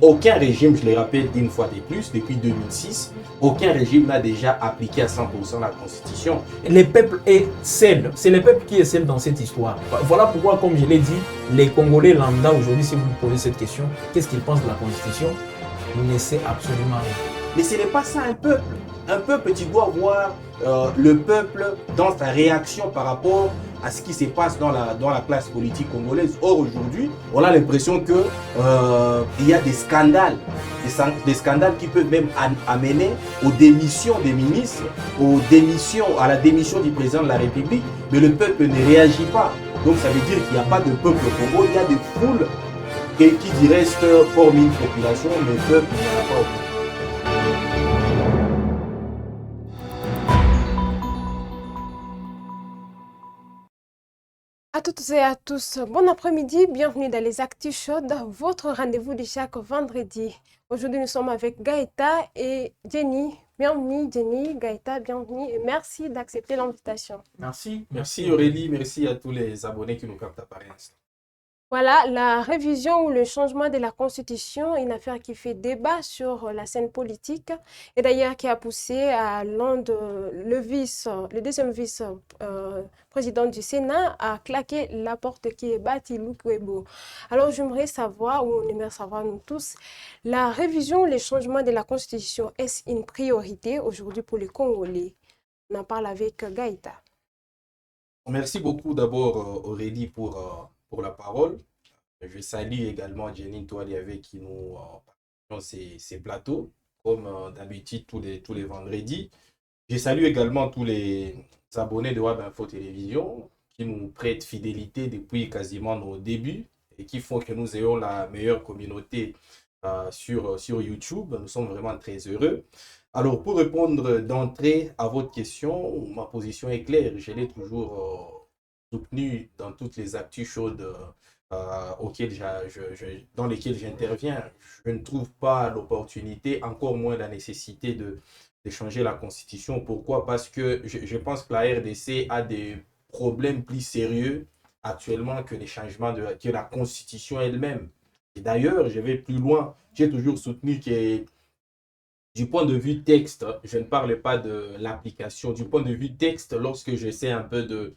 Aucun régime, je le rappelle une fois de plus, depuis 2006, aucun régime n'a déjà appliqué à 100% la Constitution. Les peuples est seul. C'est le peuple qui est seul dans cette histoire. Voilà pourquoi, comme je l'ai dit, les Congolais lambda aujourd'hui, si vous me posez cette question, qu'est-ce qu'ils pensent de la Constitution? Ils ne savent absolument rien. Mais ce n'est pas ça un peuple. Un peuple, tu dois voir le peuple dans sa réaction par rapport à ce qui se passe dans la classe politique congolaise. Or, aujourd'hui, on a l'impression qu'il y a des scandales qui peuvent même amener aux démissions des ministres, à la démission du président de la République, mais le peuple ne réagit pas. Donc ça veut dire qu'il n'y a pas de peuple au Congo, il y a des foules qui du reste forment une population, mais le peuple n'y en a pas. À toutes et à tous, bon après-midi, bienvenue dans les Actus Chaudes, votre rendez-vous de chaque vendredi. Aujourd'hui, nous sommes avec Gaëta et Jenny. Bienvenue Jenny, Gaëta, bienvenue et merci d'accepter l'invitation. Merci Aurélie, merci à tous les abonnés qui nous captent par l'instant. Voilà, la révision ou le changement de la Constitution, une affaire qui fait débat sur la scène politique et d'ailleurs qui a poussé à le deuxième vice-président du Sénat à claquer la porte qui est Bati Lukwebo. Alors j'aimerais savoir, ou on aimerait savoir nous tous, la révision ou le changement de la Constitution, est-ce une priorité aujourd'hui pour les Congolais? On en parle avec Gaïta. Merci beaucoup d'abord Aurélie pour la parole. Je salue également Jenny Toali avec qui nous partageons ces plateaux, comme d'habitude tous les vendredis. Je salue également tous les abonnés de Web Info Télévision qui nous prêtent fidélité depuis quasiment nos débuts et qui font que nous ayons la meilleure communauté sur YouTube. Nous sommes vraiment très heureux. Alors, pour répondre d'entrée à votre question, ma position est claire. Je l'ai toujours soutenu dans toutes les actus chaudes dans lesquelles j'interviens. Je ne trouve pas l'opportunité, encore moins la nécessité de changer la Constitution. Pourquoi? Parce que je pense que la RDC a des problèmes plus sérieux actuellement que les changements que la Constitution elle-même. Et d'ailleurs, je vais plus loin. J'ai toujours soutenu que du point de vue texte, je ne parle pas de l'application, du point de vue texte, lorsque j'essaie un peu de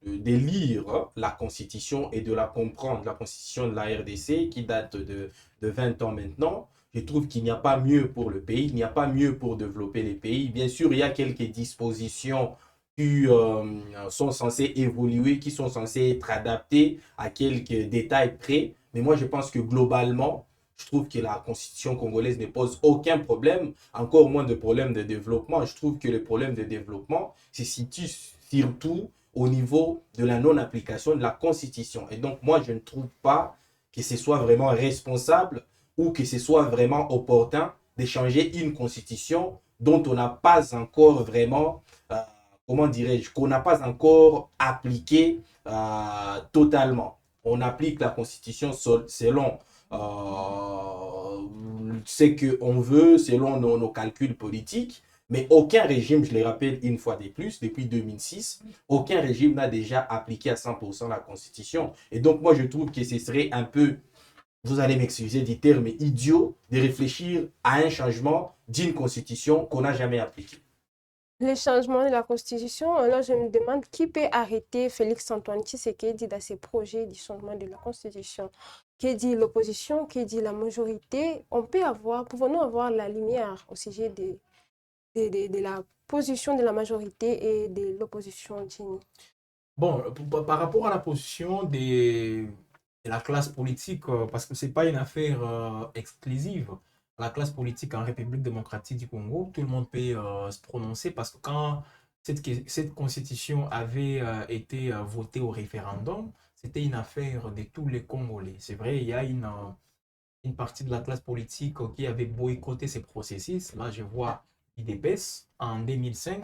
lire la Constitution et de la comprendre, la Constitution de la RDC qui date de 20 ans maintenant, je trouve qu'il n'y a pas mieux pour le pays, il n'y a pas mieux pour développer les pays. Bien sûr, il y a quelques dispositions qui sont censées évoluer, qui sont censées être adaptées à quelques détails près, mais moi je pense que globalement, je trouve que la Constitution congolaise ne pose aucun problème, encore moins de problèmes de développement. Je trouve que le problème de développement se situe surtout au niveau de la non-application de la Constitution. Et donc, moi, je ne trouve pas que ce soit vraiment responsable ou que ce soit vraiment opportun de changer une Constitution dont on n'a pas encore vraiment, comment dirais-je, qu'on n'a pas encore appliqué totalement. On applique la Constitution selon ce qu'on veut, selon nos calculs politiques. Mais aucun régime, je le rappelle une fois de plus, depuis 2006, aucun régime n'a déjà appliqué à 100% la Constitution. Et donc, moi, je trouve que ce serait un peu, vous allez m'excuser du terme idiot, de réfléchir à un changement d'une Constitution qu'on n'a jamais appliquée. Les changements de la Constitution, alors je me demande qui peut arrêter Félix-Antoine Tshisekedi dans ses projets du changement de la Constitution. Qui dit l'opposition, qui dit la majorité, pouvons-nous avoir la lumière au sujet de la position de la majorité et de l'opposition, Jenny? Bon, par rapport à la position de la classe politique, parce que ce n'est pas une affaire exclusive, la classe politique en République démocratique du Congo, tout le monde peut se prononcer parce que quand cette constitution avait été votée au référendum, c'était une affaire de tous les Congolais. C'est vrai, il y a une partie de la classe politique qui avait boycotté ces processus. Là, je vois l'IDPS en 2005.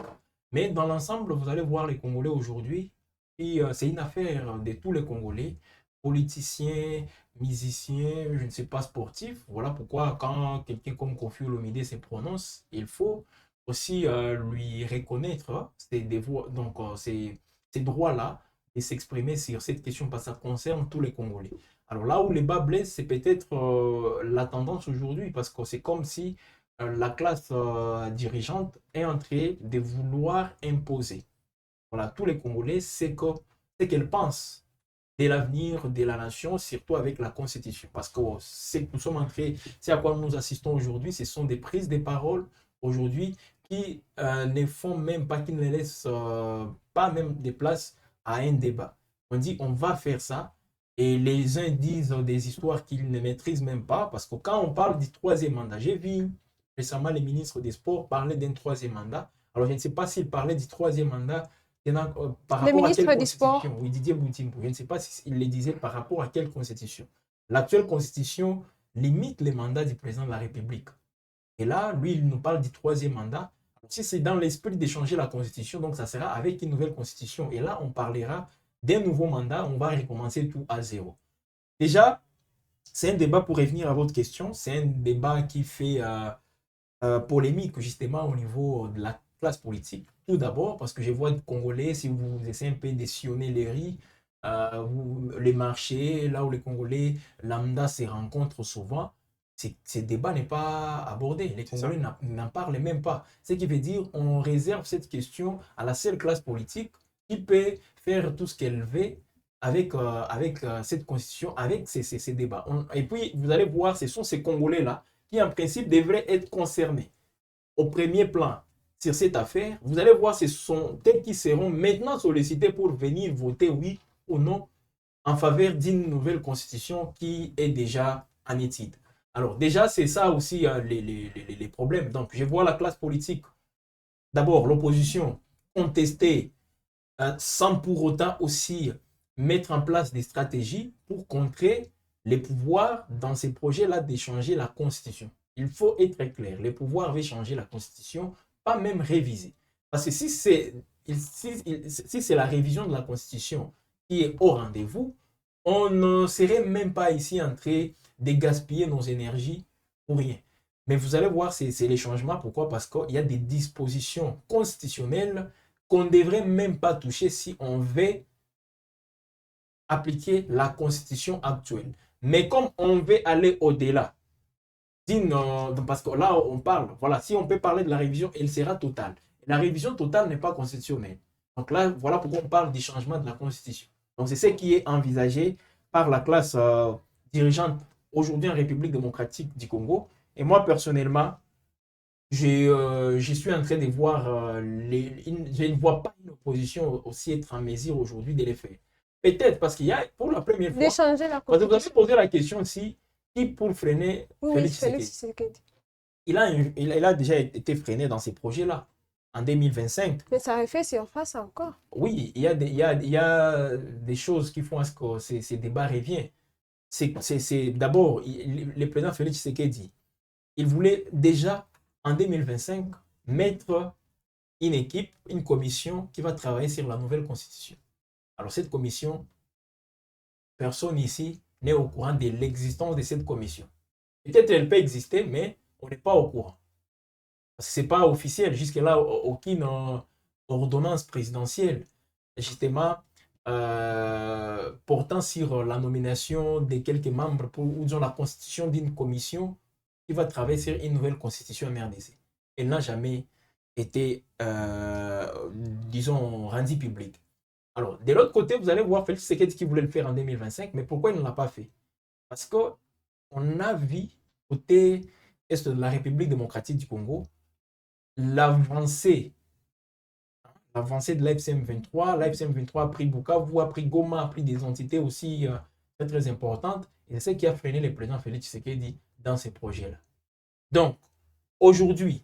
Mais dans l'ensemble, vous allez voir les Congolais aujourd'hui. C'est une affaire de tous les Congolais, politiciens, musiciens, je ne sais pas, sportifs. Voilà pourquoi quand quelqu'un comme Kofi Olomide se prononce, il faut aussi lui reconnaître ces droits-là et s'exprimer sur cette question parce que ça concerne tous les Congolais. Alors là où les bas blessent, c'est peut-être la tendance aujourd'hui, parce que c'est comme si la classe dirigeante est en train de vouloir imposer. Voilà, tous les Congolais, c'est qu'elle pense de l'avenir de la nation, surtout avec la Constitution. Parce que c'est que nous sommes entrés, c'est à quoi nous assistons aujourd'hui, ce sont des prises de parole aujourd'hui qui ne font même pas, qui ne laissent pas même de place à un débat. On dit on va faire ça, et les uns disent des histoires qu'ils ne maîtrisent même pas, parce que quand on parle du troisième mandat, j'ai vu récemment les ministres des Sports parler d'un troisième mandat. Alors je ne sais pas s'ils parlaient du troisième mandat par Le rapport à quelle ministre du Sport, constitution? Oui, Didier Boutimbo. Je ne sais pas s'il le disait par rapport à quelle constitution. L'actuelle constitution limite les mandats du président de la République. Et là, lui, il nous parle du troisième mandat. Si c'est dans l'esprit de changer la constitution, donc ça sera avec une nouvelle constitution. Et là, on parlera d'un nouveau mandat, on va recommencer tout à zéro. Déjà, c'est un débat pour revenir à votre question. C'est un débat qui fait polémique justement au niveau de la classe politique. Tout d'abord, parce que je vois des Congolais, si vous essayez un peu de sillonner les rues, les marchés, là où les Congolais lambda se rencontrent souvent, ces débats n'est pas abordé. Les Congolais n'en parlent même pas. Ce qui veut dire on réserve cette question à la seule classe politique qui peut faire tout ce qu'elle veut avec cette constitution, avec ces débats. Et puis, vous allez voir, ce sont ces Congolais-là qui, en principe, devraient être concernés au premier plan sur cette affaire. Vous allez voir, ce sont eux qui seront maintenant sollicités pour venir voter oui ou non en faveur d'une nouvelle constitution qui est déjà en étude. Alors, déjà, c'est ça aussi les problèmes. Donc, je vois la classe politique, d'abord l'opposition, contester sans pour autant aussi mettre en place des stratégies pour contrer les pouvoirs dans ces projets-là de changer la Constitution. Il faut être clair, les pouvoirs veulent changer la Constitution, pas même réviser. Parce que si c'est la révision de la Constitution qui est au rendez-vous, on ne serait même pas ici en train de gaspiller nos énergies pour rien. Mais vous allez voir, c'est les changements. Pourquoi? Parce qu'il y a des dispositions constitutionnelles qu'on ne devrait même pas toucher si on veut appliquer la constitution actuelle. Mais comme on veut aller au-delà, parce que là on parle, voilà, si on peut parler de la révision, elle sera totale. La révision totale n'est pas constitutionnelle. Donc là, voilà pourquoi on parle du changement de la constitution. Donc c'est ce qui est envisagé par la classe dirigeante aujourd'hui en République démocratique du Congo. Et moi personnellement, je suis en train de voir, je ne vois pas une opposition aussi être en mesure aujourd'hui de les faire. Peut-être parce qu'il y a pour la première fois, d'échanger la parce que vous avez constitution. posé la question si qui pour freiner Oui, Félix Félix Tshisekedi. Tshisekedi. Il a déjà été freiné dans ces projets-là en 2025. Mais ça refait surface encore. Oui, il y a des choses qui font à ce que ces débats reviennent. D'abord, le président Félix Tshisekedi, il voulait déjà en 2025 mettre une équipe, une commission qui va travailler sur la nouvelle constitution. Alors cette commission, personne ici n'est au courant de l'existence de cette commission. Peut-être elle peut exister, mais on n'est pas au courant. Parce que ce n'est pas officiel. Jusque-là, aucune ordonnance présidentielle, justement, portant sur la nomination de quelques membres ou disons la constitution d'une commission qui va travailler sur une nouvelle constitution en RDC. Elle n'a jamais été, disons, rendue publique. Alors, de l'autre côté, vous allez voir Félix Tshisekedi qui voulait le faire en 2025, mais pourquoi il ne l'a pas fait? Parce qu'on a vu, côté est de la République démocratique du Congo, l'avancée de l'AFCM 23. L'AFCM 23 a pris Bukavu, a pris Goma, a pris des entités aussi très, très importantes. Et c'est ce qui a freiné le président Félix Tshisekedi dans ces projets-là. Donc, aujourd'hui,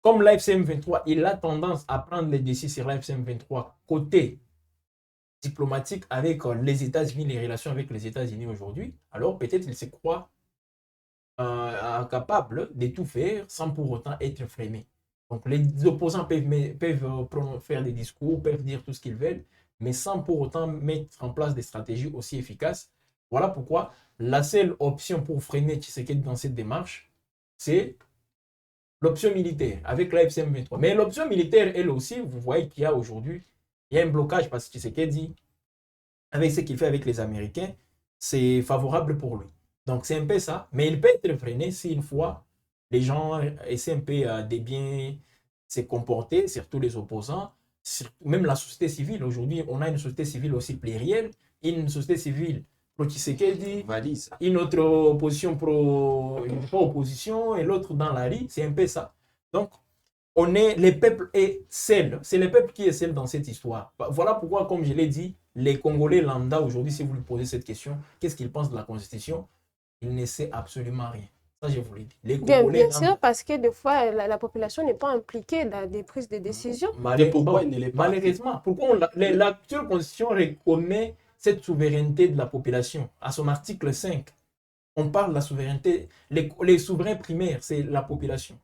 comme l'AFCM 23, il a tendance à prendre les décisions sur l'AFCM 23 côté diplomatique avec les États-Unis, les relations avec les États-Unis aujourd'hui, alors peut-être il se croit capable de tout faire sans pour autant être freiné. Donc les opposants peuvent faire des discours, peuvent dire tout ce qu'ils veulent, mais sans pour autant mettre en place des stratégies aussi efficaces. Voilà pourquoi la seule option pour freiner Tshisekedi dans cette démarche, c'est l'option militaire avec la FCM 23. Mais l'option militaire, elle aussi, vous voyez qu'il y a aujourd'hui, il y a un blocage parce que Tshisekedi, avec ce qu'il fait avec les Américains, c'est favorable pour lui. Donc c'est un peu ça, mais il peut être freiné si une fois les gens essaient un peu de bien se comporter, surtout les opposants, même la société civile. Aujourd'hui, on a une société civile aussi plurielle, une société civile pro Tshisekedi, Valise. une autre opposition une opposition et l'autre dans la rue, c'est un peu ça. Donc, les peuples est seul. C'est le peuple qui est seul dans cette histoire. Voilà pourquoi, comme je l'ai dit, les Congolais lambda aujourd'hui, si vous lui posez cette question, qu'est-ce qu'ils pensent de la Constitution? Il ne sait absolument rien. Ça, je vous l'ai dit. Les Congolais Bien sûr, parce que des fois, la population n'est pas impliquée dans des prises de décision. Et pourquoi il ne l'est pas? Malheureusement, pourquoi l'actuelle Constitution reconnaît cette souveraineté de la population? À son article 5, on parle de la souveraineté. Les souverains primaires, c'est la population.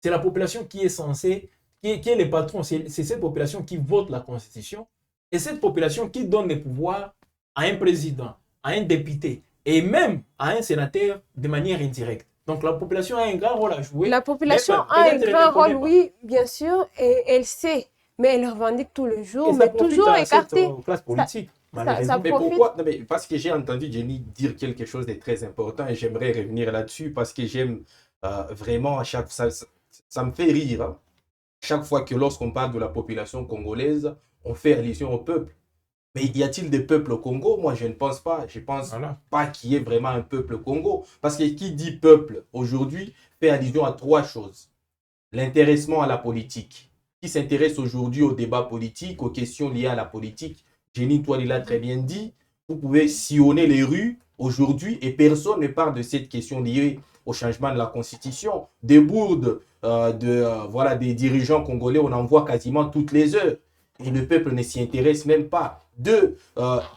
C'est la population qui est censée, qui est le patron. C'est cette population qui vote la Constitution. Et cette population qui donne le pouvoir à un président, à un député et même à un sénateur de manière indirecte. Donc la population a un grand rôle à jouer. La population a un grand rôle, oui, bien sûr, et elle sait, mais elle revendique tout le jour, mais toujours écartée. Cette classe politique. Ça Mais pourquoi? Non, mais parce que j'ai entendu Jenny dire quelque chose de très important et j'aimerais revenir là-dessus parce que j'aime vraiment à chaque ça me fait rire. Hein. Chaque fois que lorsqu'on parle de la population congolaise, on fait allusion au peuple. Mais y a-t-il des peuples au Congo? Moi, je ne pense pas. Je ne pense pas qu'il y ait vraiment un peuple au Congo. Parce que qui dit peuple aujourd'hui fait allusion à trois choses. L'intéressement à la politique. Qui s'intéresse aujourd'hui au débat politique, aux questions liées à la politique. Jenny, toi, il l'a très bien dit. Vous pouvez sillonner les rues aujourd'hui et personne ne parle de cette question liée au changement de la Constitution. Des bourdes voilà, des dirigeants congolais, on en voit quasiment toutes les heures. Et le peuple ne s'y intéresse même pas. Deux,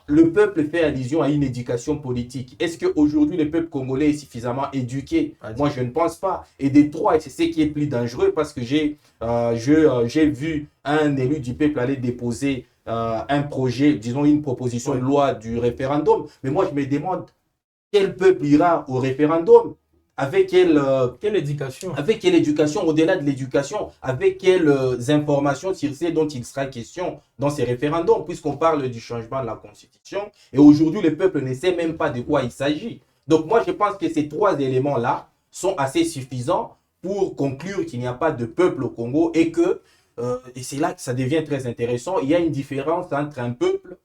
le peuple fait allusion à une éducation politique. Est-ce qu'aujourd'hui, le peuple congolais est suffisamment éduqué? Moi, je ne pense pas. Et des trois, et c'est ce qui est plus dangereux parce que j'ai vu un élu du peuple aller déposer un projet, disons une proposition de loi du référendum. Mais moi, je me demande, quel peuple ira au référendum? Avec quelle éducation? Avec quelle éducation? Au-delà de l'éducation, avec quelles informations sur ce dont il sera question dans ces référendums, puisqu'on parle du changement de la Constitution. Et aujourd'hui, le peuple ne sait même pas de quoi il s'agit. Donc moi, je pense que ces trois éléments-là sont assez suffisants pour conclure qu'il n'y a pas de peuple au Congo et que, et c'est là que ça devient très intéressant, il y a une différence entre un peuple,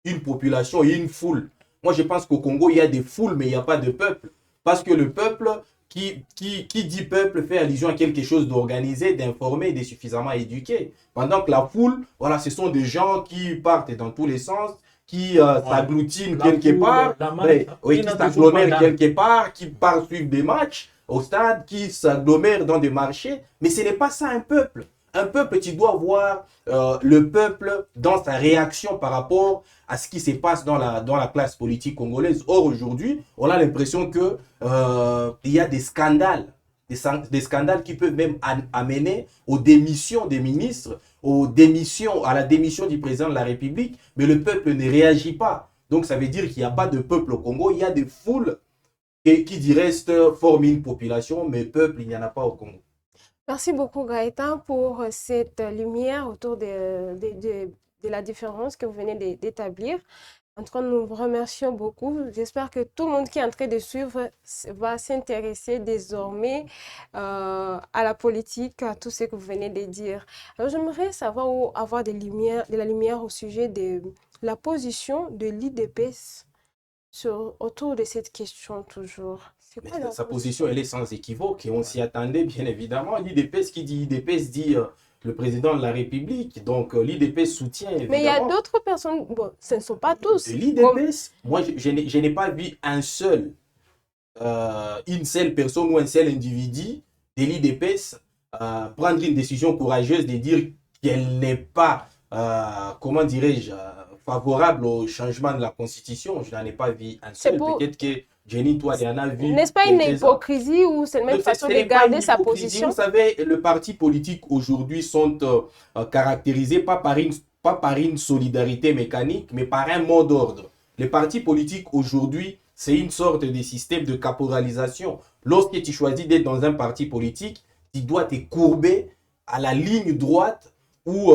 une population et une foule. Moi, je pense qu'au Congo, il y a des foules, mais il n'y a pas de peuple. Parce que le peuple, qui dit peuple, fait allusion à quelque chose d'organisé, d'informé, de suffisamment éduqué. Pendant que la foule, voilà, ce sont des gens qui partent dans tous les sens, qui s'agglutinent quelque part, qui s'agglomèrent quelque part, qui partent suivre des matchs au stade, qui s'agglomèrent dans des marchés. Mais ce n'est pas ça un peuple. Un peuple, tu dois voir le peuple dans sa réaction par rapport à ce qui se passe dans la classe politique congolaise. Or, aujourd'hui, on a l'impression que il y a des scandales. Des scandales qui peuvent même amener aux démissions des ministres, à la démission du président de la République, mais le peuple ne réagit pas. Donc, ça veut dire qu'il n'y a pas de peuple au Congo, il y a des foules qui du reste forment une population, mais peuple, il n'y en a pas au Congo. Merci beaucoup, Gaëtan, pour cette lumière autour de la différence que vous venez d'établir. En tout cas, nous vous remercions beaucoup. J'espère que tout le monde qui est en train de suivre va s'intéresser désormais à la politique, à tout ce que vous venez de dire. Alors, j'aimerais savoir ou avoir de la lumière au sujet de la position de l'IDPS autour de cette question toujours. Sa position, elle est sans équivoque et on s'y attendait bien évidemment. L'IDPS qui dit IDPS dit le président de la République. Donc l'IDPS soutient évidemment. Mais il y a d'autres personnes, bon, ce ne sont pas tous. L'IDPS, moi je n'ai pas vu une seule personne ou un seul individu de l'IDPS prendre une décision courageuse de dire qu'elle n'est pas, comment dirais-je, favorable au changement de la Constitution. Je n'en ai pas vu un seul. Peut-être que Jenny, toi, il y en a vu. N'est-ce pas une hypocrisie ou c'est la même façon de garder sa position? Vous savez, les partis politiques aujourd'hui sont caractérisés pas par une solidarité mécanique, mais par un mot d'ordre. Les partis politiques aujourd'hui, c'est une sorte de système de caporalisation. Lorsque tu choisis d'être dans un parti politique, tu dois te courber à la ligne droite ou,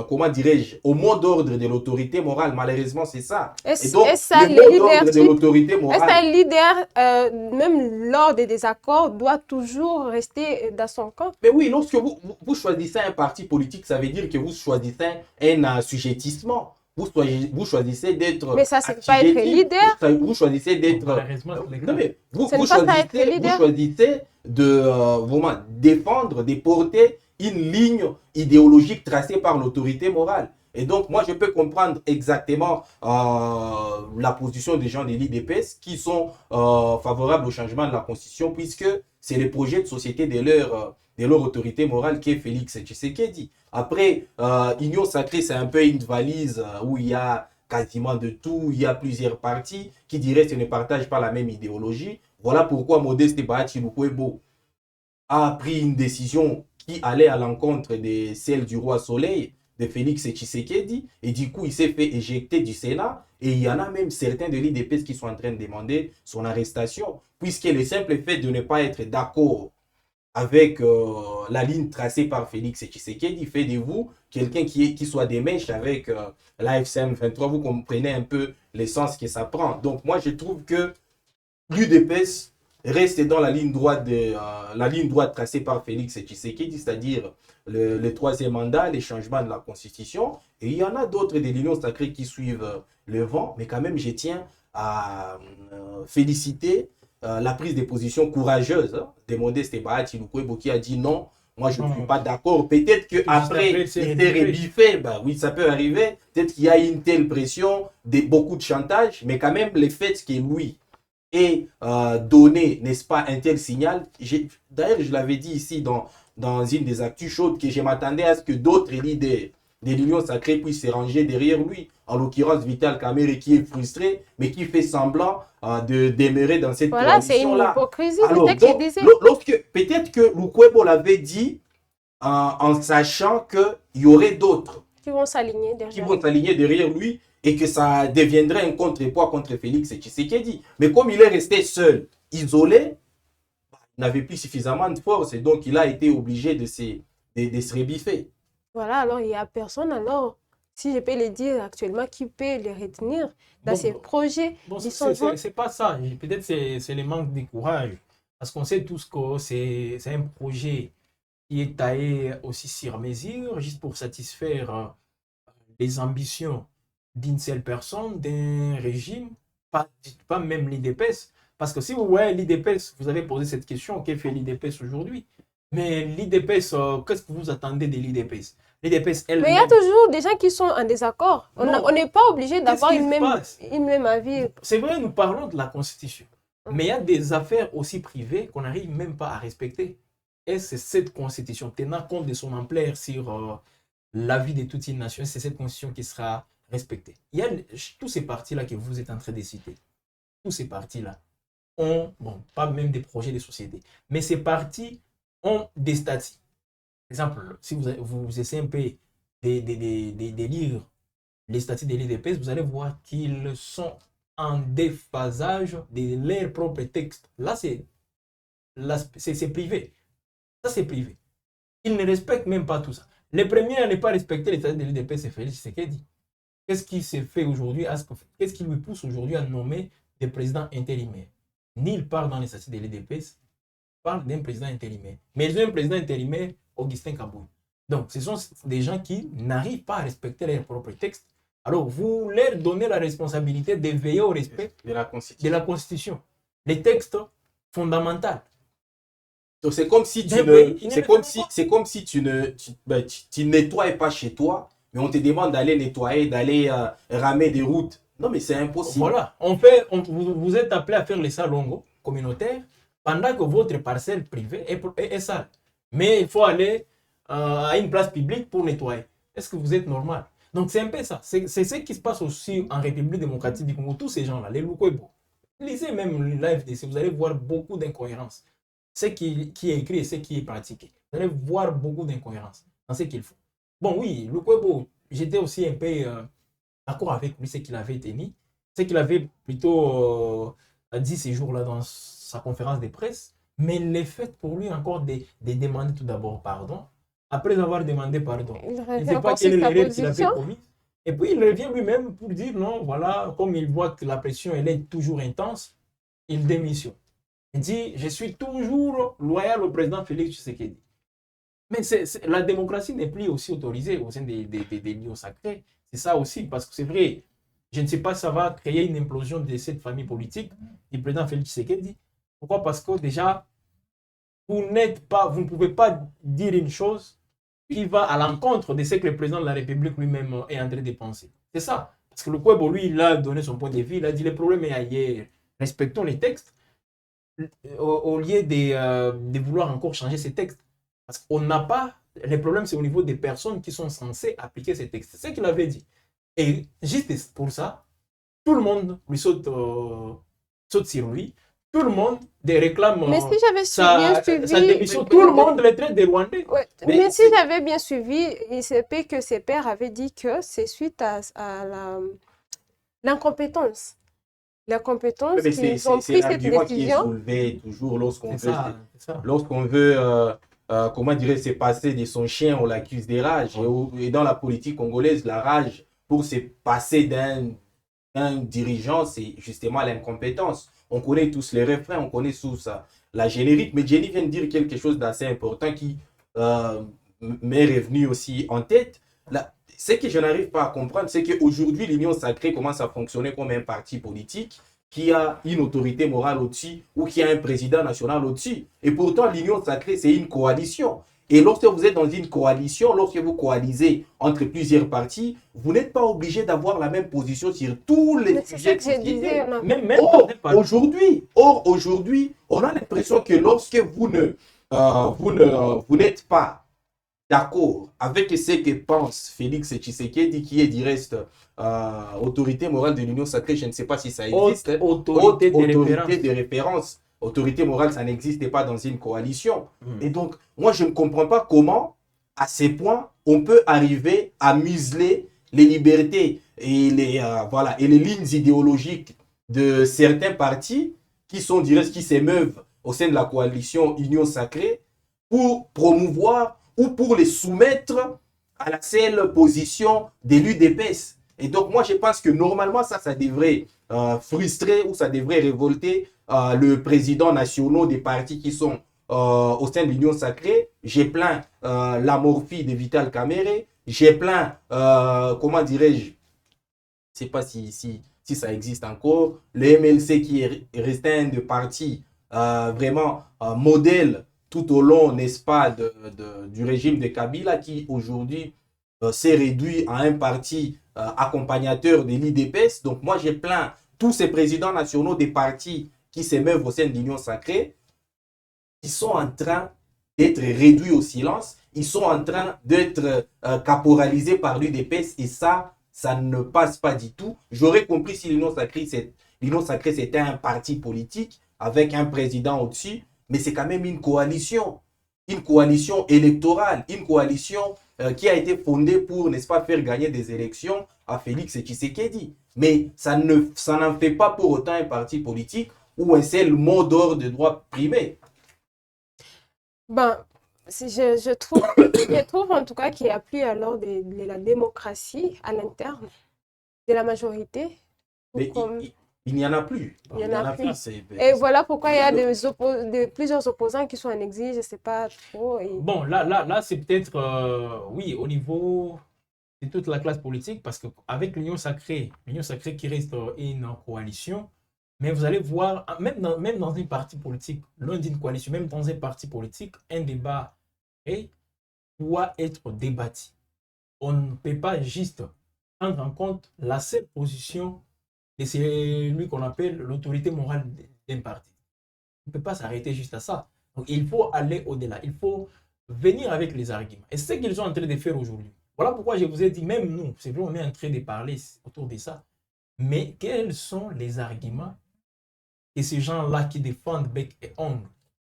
comment dirais-je, au mot d'ordre de l'autorité morale. Malheureusement, c'est ça. Et donc, Est-ce ça, le les mot d'ordre de leaderships, l'autorité est-ce morale, qu'un leader, même lors des désaccords, doit toujours rester dans son camp? mais oui, lorsque vous choisissez un parti politique, ça veut dire que vous choisissez un assujettissement. Vous choisissez d'être Mais ça, c'est pas être assujetti. leader. Vous choisissez d'être. Malheureusement, c'est le Non, cas. mais Ce n'est pas ça être vous leader. choisissez de vraiment défendre, de porter une ligne idéologique tracée par l'autorité morale. Et donc, moi, je peux comprendre exactement la position des gens de l'IDPS qui sont favorables au changement de la Constitution, puisque c'est le projet de société de leur autorité morale qui est Félix Tshisekedi. Après, Union Sacrée, c'est un peu une valise où il y a quasiment de tout. Il y a plusieurs partis qui diraient qu'ils ne partagent pas la même idéologie. Voilà pourquoi Modeste Bahati Lukwebo a pris une décision qui allait à l'encontre de celle du roi Soleil, de Félix Tshisekedi, et du coup, il s'est fait éjecter du Sénat, et il y en a même certains de l'IDPS qui sont en train de demander son arrestation, puisque le simple fait de ne pas être d'accord avec la ligne tracée par Félix Tshisekedi fait de vous quelqu'un qui soit des mèches avec l'AFCM 23. Vous comprenez un peu l'essence que ça prend. Donc moi, je trouve que l'UDPS reste dans la ligne droite tracée par Félix Tshisekedi, c'est-à-dire le troisième mandat, les changements de la Constitution. Et il y en a d'autres de l'Union sacrée qui suivent le vent, mais quand même, je tiens à féliciter la prise de position courageuse de Modeste Bahati Lukwebo qui a dit non, moi je ne suis pas d'accord. Peut-être qu'après, il s'est rebiffé, bah oui, ça peut arriver. Peut-être qu'il y a une telle pression, beaucoup de chantage, mais quand même, le fait que lui ait donné, n'est-ce pas, un tel signal. D'ailleurs, je l'avais dit ici dans une des actus chaudes que je m'attendais à ce que d'autres leaders de l'Union sacrée puissent se ranger derrière lui. En l'occurrence, Vital Kamerhe qui est frustré, mais qui fait semblant de demeurer dans cette Voilà, c'est une coalition-là. hypocrisie, Alors, c'est ce qu'il disait. peut-être que Lukwebo l'avait dit en sachant qu'il y aurait d'autres Qui vont s'aligner qui derrière. vont s'aligner derrière lui et que ça deviendrait un contrepoids contre Félix Tshisekedi. Mais comme il est resté seul, isolé, il n'avait plus suffisamment de force et donc il a été obligé de se rebiffer. Voilà, alors il n'y a personne, alors, si je peux le dire actuellement, qui peut les retenir dans Bon, ces projets Bon, du changement. c'est pas ça. Peut-être c'est le manque de courage. Parce qu'on sait tous que c'est un projet qui est taillé aussi sur mesure, juste pour satisfaire les ambitions d'une seule personne, d'un régime, pas même l'IDPS. Parce que si vous voyez l'IDPS, vous avez posé cette question, qu'est fait l'IDPS aujourd'hui? Mais l'IDPS, qu'est-ce que vous attendez de l'IDPS? L'IDPS Mais il y a elle-même, toujours des gens qui sont en désaccord. Non. On n'est pas obligé d'avoir Qu'est-ce qui se passe? une même avis. C'est vrai, nous parlons de la Constitution. Mais il y a des affaires aussi privées qu'on n'arrive même pas à respecter. Et c'est cette Constitution, tenant compte de son ampleur sur la vie de toute une nation, c'est cette Constitution qui sera respectée. Il y a tous ces partis-là que vous êtes en train de citer. Tous ces partis-là ont, bon, pas même des projets de société, mais ces partis ont des statuts. Par exemple, si vous essayez un peu de lire les statuts de l'IDPS, vous allez voir qu'ils sont en déphasage de leurs propres textes. Là, c'est privé. Ça, c'est privé. Ils ne respectent même pas tout ça. Le premier à ne pas respecter les statuts de l'IDPS, c'est Félix Tshisekedi. Qu'est-ce qui s'est fait aujourd'hui? Qu'est-ce qui lui pousse aujourd'hui à nommer des présidents intérimaires? Nul part dans les statuts de l'IDPS parle d'un président intérimaire. Mais ils ont un président intérimaire, Augustin Kaboul. Donc, ce sont des gens qui n'arrivent pas à respecter leurs propres textes. Alors, vous leur donnez la responsabilité de veiller au respect de la Constitution. de la Constitution. Les textes fondamentaux. Donc c'est comme si tu ne nettoies pas chez toi, mais on te demande d'aller nettoyer, d'aller ramer des routes. Non, mais c'est impossible. Voilà. Vous êtes appelé à faire les salons communautaires pendant que votre parcelle privée est sale. Mais il faut aller à une place publique pour nettoyer. Est-ce que vous êtes normal? Donc c'est un peu ça. C'est ce qui se passe aussi en République démocratique du Congo. Tous ces gens-là, les Lukwebo. Lisez même l'AFDC, vous allez voir beaucoup d'incohérences. Ce qui est écrit et ce qui est pratiqué. Vous allez voir beaucoup d'incohérences dans ce qu'il faut. Bon, oui, Lukwebo, j'étais aussi un peu d'accord avec lui, ce qu'il avait tenu, ce qu'il avait plutôt dit ces jours-là dans sa conférence de presse. Mais le fait pour lui encore de demander tout d'abord pardon, après avoir demandé pardon. Il Il ne revient sait pas encore sur quelle est sa l'erreur qu'il avait position. commise. Et puis il revient lui-même pour dire non, voilà, comme il voit que la pression elle est toujours intense, il démissionne. Il dit, je suis toujours loyal au président Félix Tshisekedi. Mais la démocratie n'est plus aussi autorisée au sein des lieux sacrés. C'est ça aussi, parce que c'est vrai, je ne sais pas si ça va créer une implosion de cette famille politique du président Félix Tshisekedi. Pourquoi? Parce que déjà, vous ne pouvez pas dire une chose qui va à l'encontre de ce que le président de la République lui-même est en train de penser. C'est ça. Parce que le Kwebo, lui, il a donné son point de vue, il a dit le problème est ailleurs. Respectons les textes au lieu de vouloir encore changer ces textes. Parce qu'on n'a pas. Le problème, c'est au niveau des personnes qui sont censées appliquer ces textes. C'est ce qu'il avait dit. Et juste pour ça, tout le monde lui saute sur lui. Tout le monde réclame Mais si j'avais bien suivi, sa démission. Tout le monde le traite de Rwandais. ouais, mais si j'avais bien suivi, il se peut que ses pairs avaient dit que c'est suite à l'incompétence. La compétence Mais qu'ils ont c'est pris cette l'argument qui est décision. soulevé toujours C'est ça. lorsqu'on veut comment dirais se passer de son chien, on l'accuse des rages. Et dans la politique congolaise, la rage pour se passer d'un dirigeant, c'est justement l'incompétence. On connaît tous les refrains, on connaît tous la générique, mais Jenny vient de dire quelque chose d'assez important qui m'est revenu aussi en tête. Ce que je n'arrive pas à comprendre, c'est qu'aujourd'hui, l'Union sacrée commence à fonctionner comme un parti politique qui a une autorité morale au-dessus ou qui a un président national au-dessus. Et pourtant, l'Union sacrée, c'est une coalition. Et lorsque vous êtes dans une coalition, lorsque vous coalisez entre plusieurs partis, vous n'êtes pas obligé d'avoir la même position sur tous les sujets de société. Or, aujourd'hui, on a l'impression que lorsque vous n'êtes pas d'accord avec ce que pense Félix Tshisekedi, qui est du reste autorité morale de l'Union sacrée, je ne sais pas si ça existe. Autorité de référence. Autorité morale, ça n'existe pas dans une coalition. Et donc, moi, je ne comprends pas comment, à ces points, on peut arriver à museler les libertés et et les lignes idéologiques de certains partis qui sont, qui s'émeuvent au sein de la coalition Union sacrée pour promouvoir ou pour les soumettre à la seule position de l'UDPS. Et donc, moi, je pense que normalement, ça devrait frustrer ou ça devrait révolter le président national des partis qui sont au sein de l'Union sacrée. J'ai plein l'amorphie de Vital Kamerhe. J'ai plein, comment dirais-je, je ne sais pas si ça existe encore, le MLC qui est resté un de partis vraiment modèle tout au long, n'est-ce pas, du régime de Kabila, qui aujourd'hui s'est réduit à un parti accompagnateur de l'IDPS. Donc moi, j'ai plaint tous ces présidents nationaux des partis qui s'émeuvent au sein de l'Union sacrée, qui sont en train d'être réduits au silence, ils sont en train d'être caporalisés par l'UDPS, et ça ne passe pas du tout. J'aurais compris si l'Union sacrée, c'était un parti politique avec un président au-dessus, mais c'est quand même une coalition électorale, une coalition qui a été fondée pour, n'est-ce pas, faire gagner des élections à Félix Tshisekedi. Mais ça n'en fait pas pour autant un parti politique ou un seul mot d'ordre de droit primé. Ben, je trouve en tout cas qu'il n'y a plus alors de la démocratie à l'interne de la majorité. Mais il n'y en a plus. Il n'y en a plus. Et voilà pourquoi il y a plusieurs opposants qui sont en exil, je ne sais pas trop. Bon, là c'est peut-être, oui, au niveau de toute la classe politique, parce qu'avec l'Union sacrée qui reste une coalition, mais vous allez voir, même dans un parti politique, loin d'une coalition, même dans un parti politique, un débat doit être débattu. On ne peut pas juste prendre en compte la seule position de celui qu'on appelle l'autorité morale d'un parti. On ne peut pas s'arrêter juste à ça. Donc il faut aller au-delà. Il faut venir avec les arguments. Et c'est ce qu'ils sont en train de faire aujourd'hui. Voilà pourquoi je vous ai dit, même nous, c'est vrai, on est en train de parler autour de ça. Mais quels sont les arguments et ces gens-là qui défendent bec et ongle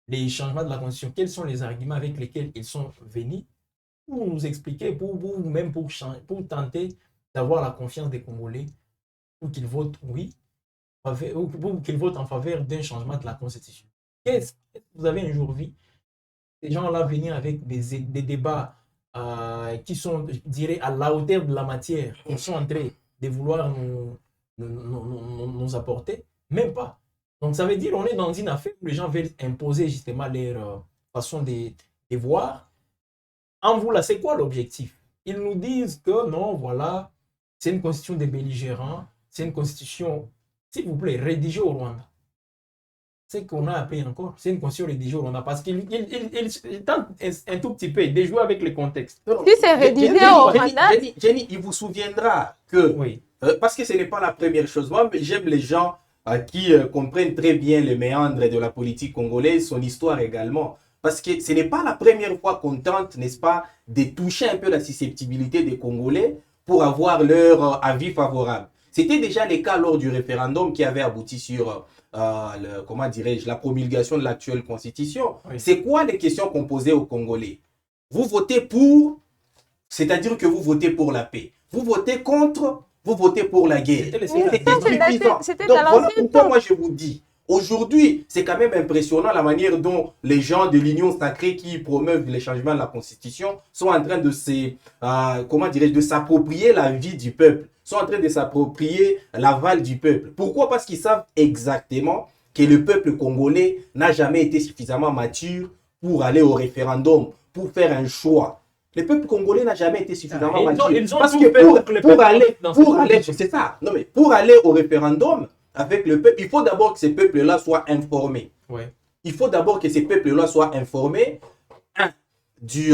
les changements de la Constitution, quels sont les arguments avec lesquels ils sont venus pour nous expliquer, même pour tenter d'avoir la confiance des Congolais, pour qu'ils votent oui, pour qu'ils votent en faveur d'un changement de la Constitution. Qu'est-ce que vous avez un jour vu ces gens-là venir avec des débats qui sont, je dirais, à la hauteur de la matière, qu'ils sont en train de vouloir nous apporter, même pas. Donc ça veut dire qu'on est dans une affaire où les gens veulent imposer justement leur façon de voir. En vous là, c'est quoi l'objectif? Ils nous disent que non, voilà, c'est une constitution des belligérants, c'est une constitution, s'il vous plaît, rédigée au Rwanda. C'est qu'on a appris encore, c'est une constitution rédigée au Rwanda parce qu'il tente un tout petit peu de jouer avec le contexte. Si c'est rédigé au Rwanda. Jenny, il vous souviendra que, Oui. parce que ce n'est pas la première chose, moi j'aime les gens qui comprennent très bien les méandres de la politique congolaise, son histoire également. Parce que ce n'est pas la première fois qu'on tente, n'est-ce pas, de toucher un peu la susceptibilité des Congolais pour avoir leur avis favorable. C'était déjà le cas lors du référendum qui avait abouti sur, comment dirais-je, la promulgation de l'actuelle constitution. Oui. C'est quoi les questions qu'on posait aux Congolais? Vous votez pour, c'est-à-dire que vous votez pour la paix. Vous votez contre, vous votez pour la guerre. C'était Donc dans voilà l'ancien pourquoi temps. moi je vous dis, aujourd'hui, c'est quand même impressionnant la manière dont les gens de l'Union sacrée qui promeuvent les changements de la Constitution sont en train de comment dirais-je, de s'approprier la vie du peuple, sont en train de s'approprier l'aval du peuple. Pourquoi? Parce qu'ils savent exactement que le peuple congolais n'a jamais été suffisamment mature pour aller au référendum, pour faire un choix. Le peuple congolais n'a jamais été suffisamment mature. Ils ont Parce tout que fait pour aller, c'est ça. Non mais pour aller au référendum avec le peuple, il faut d'abord que ces peuples-là soient informés. Ouais. Il faut d'abord que ces peuples-là soient informés du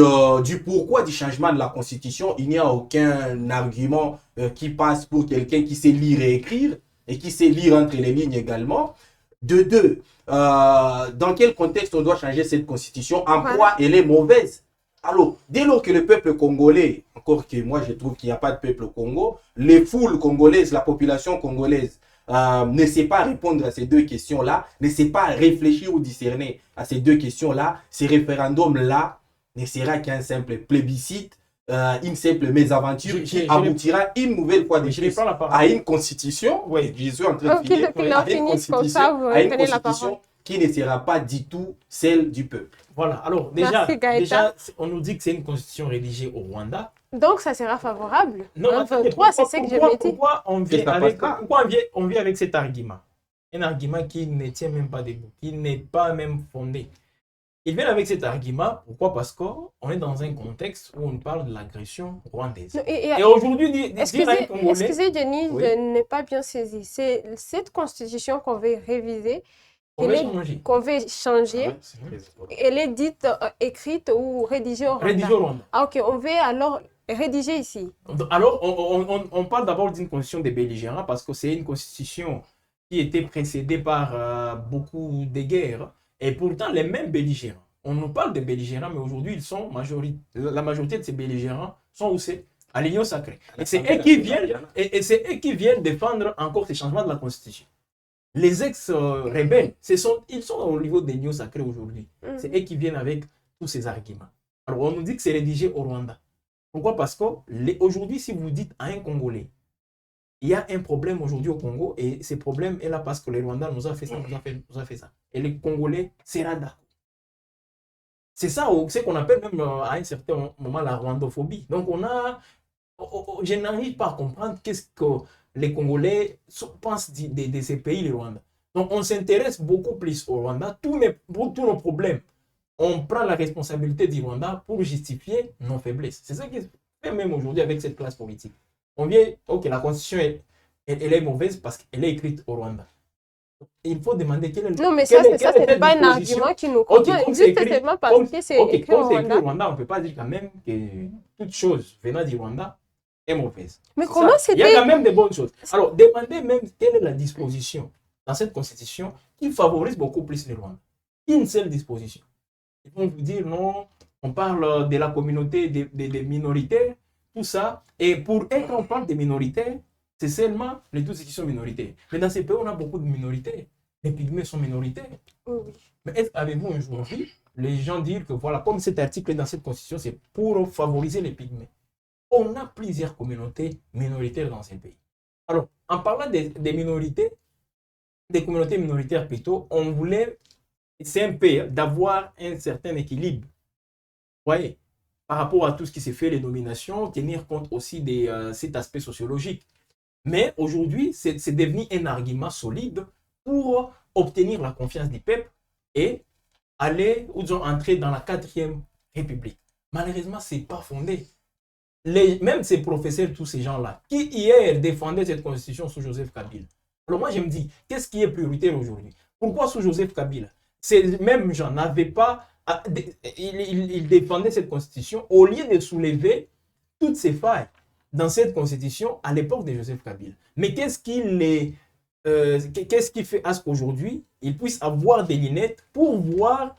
pourquoi du changement de la Constitution. Il n'y a aucun argument qui passe pour quelqu'un qui sait lire et écrire et qui sait lire entre les lignes également. De deux, dans quel contexte on doit changer cette Constitution, en quoi elle est mauvaise. Alors, dès lors que le peuple congolais, encore que moi je trouve qu'il n'y a pas de peuple au Congo, les foules congolaises, la population congolaise ne sait pas répondre à ces deux questions-là, ne sait pas réfléchir ou discerner à ces deux questions-là, ces référendums-là ne sera qu'un simple plébiscite, une simple mésaventure qui aboutira une nouvelle fois de plus à une constitution. Oui, je suis en train de finir. À une constitution qui ne sera pas du tout celle du peuple. Voilà, alors déjà, on nous dit que c'est une constitution rédigée au Rwanda. Donc ça sera favorable. Non, 23, c'est ce que je me dis. Pourquoi on vient avec cet argument? Un argument qui ne tient même pas debout, qui n'est pas même fondé. Ils viennent avec cet argument, pourquoi? Parce qu'on est dans un contexte où on parle de l'agression rwandaise. Et aujourd'hui, excusez Jenny, oui. Je n'ai pas bien saisi. C'est cette constitution qu'on veut réviser, qu'on veut changer. Elle est dite, écrite ou rédigée au Rwanda. Ah ok, on veut alors rédiger ici. Alors, on parle d'abord d'une constitution des belligérants parce que c'est une constitution qui était précédée par beaucoup de guerres. Et pourtant, les mêmes belligérants, on nous parle de belligérants, mais aujourd'hui, ils sont la majorité de ces belligérants sont où c'est? À l'Union sacrée. Et c'est eux qui viennent défendre encore ces changements de la Constitution. Les ex-rebelles, ils sont au niveau de l'Union sacrée aujourd'hui. C'est eux qui viennent avec tous ces arguments. Alors, on nous dit que c'est rédigé au Rwanda. Pourquoi? Parce qu'aujourd'hui, si vous dites à un Congolais, il y a un problème aujourd'hui au Congo et ce problème est là parce que les Rwandais nous a fait ça, nous a fait ça. Et les Congolais, c'est d'accord. C'est ça, c'est qu'on appelle même à un certain moment la rwandophobie. Donc je n'arrive pas à comprendre qu'est-ce que les Congolais pensent de ces pays, le Rwanda. Donc on s'intéresse beaucoup plus au Rwanda. Pour tous nos problèmes, on prend la responsabilité du Rwanda pour justifier nos faiblesses. C'est ça qui se fait même aujourd'hui avec cette classe politique. On vient, ok, la constitution, elle est mauvaise parce qu'elle est écrite au Rwanda. Il faut demander quelle est Non, mais ça, ce n'est pas un argument qui nous convient. Juste seulement parce que c'est écrit au Rwanda. On ne peut pas dire quand même que toute chose venant du Rwanda est mauvaise. Mais comment c'était? Il y a quand même des bonnes choses. Alors, demandez même quelle est la disposition dans cette constitution qui favorise beaucoup plus le Rwanda. Une seule disposition. Ils vont vous dire non, on parle de la communauté des minoritaires, tout ça. Et pour eux, quand on parle des minoritaires, c'est seulement les Tutsis qui sont minoritaires. Mais dans ces pays, on a beaucoup de minorités. Les pygmées sont minoritaires. Oui. Mais avez-vous un jour vu les gens dire que voilà, comme cet article est dans cette constitution, c'est pour favoriser les pygmées. On a plusieurs communautés minoritaires dans ces pays. Alors, en parlant des minorités, des communautés minoritaires plutôt, on voulait, c'est un peu d'avoir un certain équilibre. Vous voyez? par rapport à tout ce qui s'est fait, les nominations, tenir compte aussi de cet aspect sociologique. Mais aujourd'hui, c'est devenu un argument solide pour obtenir la confiance du peuple et aller ou disons entrer dans la 4e République. Malheureusement, ce n'est pas fondé. Même ces professeurs, tous ces gens-là, qui hier défendaient cette constitution sous Joseph Kabila. Alors moi, je me dis, qu'est-ce qui est prioritaire aujourd'hui? Pourquoi sous Joseph Kabila? Ces mêmes gens n'avaient pas... Ils défendaient cette constitution au lieu de soulever toutes ces failles dans cette constitution à l'époque de Joseph Kabila. Mais qu'est-ce qui fait à ce qu'aujourd'hui, ils puissent avoir des lunettes pour voir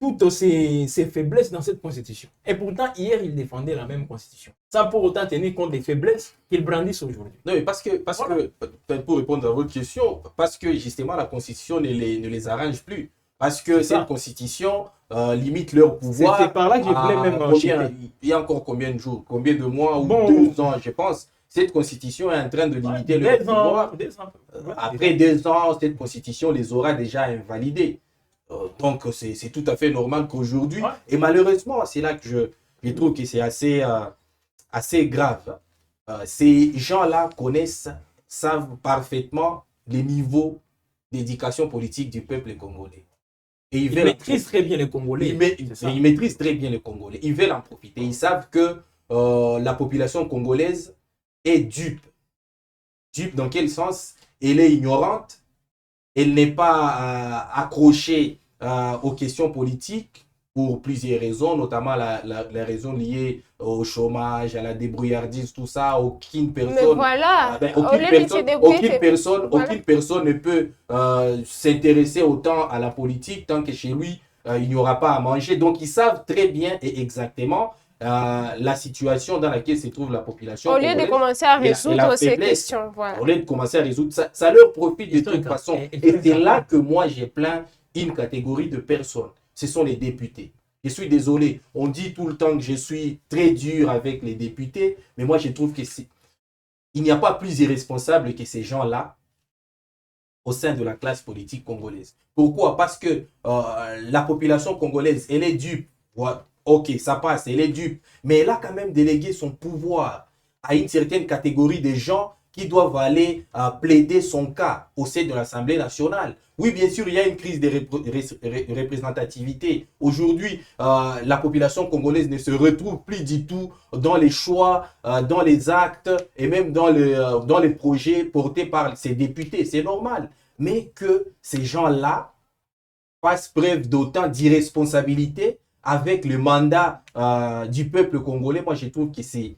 toutes ces faiblesses dans cette constitution? Et pourtant, hier, ils défendaient la même constitution, sans pour autant tenir compte des faiblesses qu'ils brandissent aujourd'hui. Non, mais parce que, pour répondre à votre question, parce que justement, la constitution ne les arrange plus. Parce que cette constitution limite leur pouvoir. C'est par là que je voulais même il y a encore combien de jours, combien de mois ou 2 ans, je pense. Cette constitution est en train de limiter leur pouvoir. Après 2 ans, cette constitution les aura déjà invalidés. Donc, c'est tout à fait normal qu'aujourd'hui, et malheureusement, c'est là que je trouve que c'est assez grave. Ces gens-là savent parfaitement les niveaux d'éducation politique du peuple congolais. Et ils maîtrisent très bien les Congolais. Ils maîtrisent très bien les Congolais. Ils veulent en profiter. Ils savent que la population congolaise est dupe. Dupe dans quel sens? Elle est ignorante. Elle n'est pas accrochée aux questions politiques pour plusieurs raisons, notamment les raisons liées au chômage, à la débrouillardise, tout ça. Aucune personne, aucune personne ne peut s'intéresser autant à la politique tant que chez lui, il n'y aura pas à manger. Donc, ils savent très bien et exactement la situation dans laquelle se trouve la population. Au lieu de commencer à résoudre ces questions. Voilà. Au lieu de commencer à résoudre ça, ça leur profite de toute façon. Et c'est là que moi, j'ai plein une catégorie de personnes. Ce sont les députés. Je suis désolé, on dit tout le temps que je suis très dur avec les députés, mais moi, je trouve il n'y a pas plus irresponsable que ces gens-là au sein de la classe politique congolaise. Pourquoi? Parce que la population congolaise, elle est dupe. Voilà. Ok, ça passe, elle est dupe. Mais elle a quand même délégué son pouvoir à une certaine catégorie de gens qui doivent aller plaider son cas au sein de l'Assemblée nationale. Oui, bien sûr, il y a une crise de représentativité. Aujourd'hui, la population congolaise ne se retrouve plus du tout dans les choix, dans les actes et même dans les projets portés par ces députés. C'est normal. Mais que ces gens-là fassent preuve d'autant d'irresponsabilité avec le mandat du peuple congolais, moi je trouve que c'est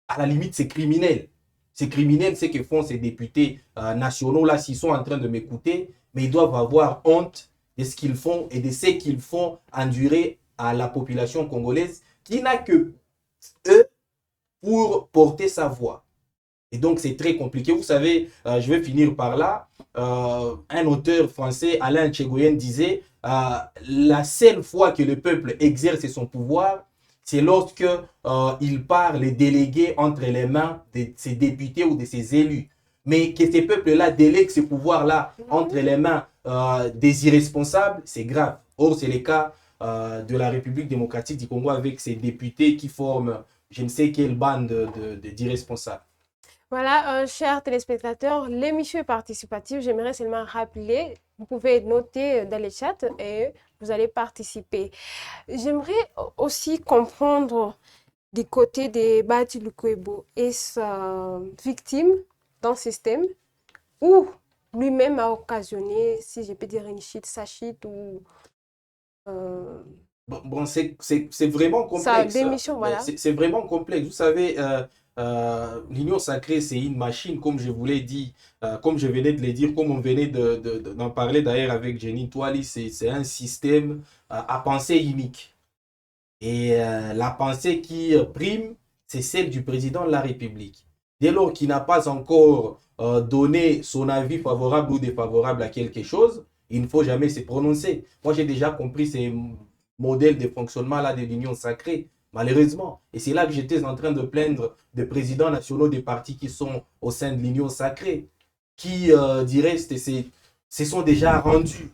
à la limite, c'est criminel. C'est criminel ce que font ces députés nationaux là, s'ils sont en train de m'écouter, mais ils doivent avoir honte de ce qu'ils font et de ce qu'ils font endurer à la population congolaise qui n'a que eux pour porter sa voix. Et donc c'est très compliqué. Vous savez, je vais finir par là. Un auteur français, Alain Tchegoyen, disait la seule fois que le peuple exerce son pouvoir, c'est lorsque il part les délégués entre les mains de ses députés ou de ses élus. Mais que ces peuples-là délèguent ce pouvoir-là entre les mains des irresponsables, c'est grave. Or, c'est le cas de la République démocratique du Congo avec ses députés qui forment je ne sais quelle bande d'irresponsables. Voilà, chers téléspectateurs, l'émission est participative. J'aimerais seulement rappeler, vous pouvez noter dans le chat et vous allez participer. J'aimerais aussi comprendre du côté de Bahati Lukwebo, est-ce victime d'un système ou lui-même a occasionné, si je peux dire, une chute, sa chute ou... Bon, c'est vraiment complexe. Sa démission, voilà. C'est vraiment complexe. Vous savez, l'Union sacrée, c'est une machine, comme je vous l'ai dit, comme je venais de le dire, comme on venait d'en parler d'ailleurs avec Jenny Toali, c'est un système à pensée unique. Et la pensée qui prime, c'est celle du président de la République. Dès lors qu'il n'a pas encore donné son avis favorable ou défavorable à quelque chose, il ne faut jamais se prononcer. Moi, j'ai déjà compris ces modèles de fonctionnement-là de l'Union sacrée. Malheureusement. Et c'est là que j'étais en train de plaindre des présidents nationaux des partis qui sont au sein de l'Union sacrée, qui, du reste, se sont déjà rendus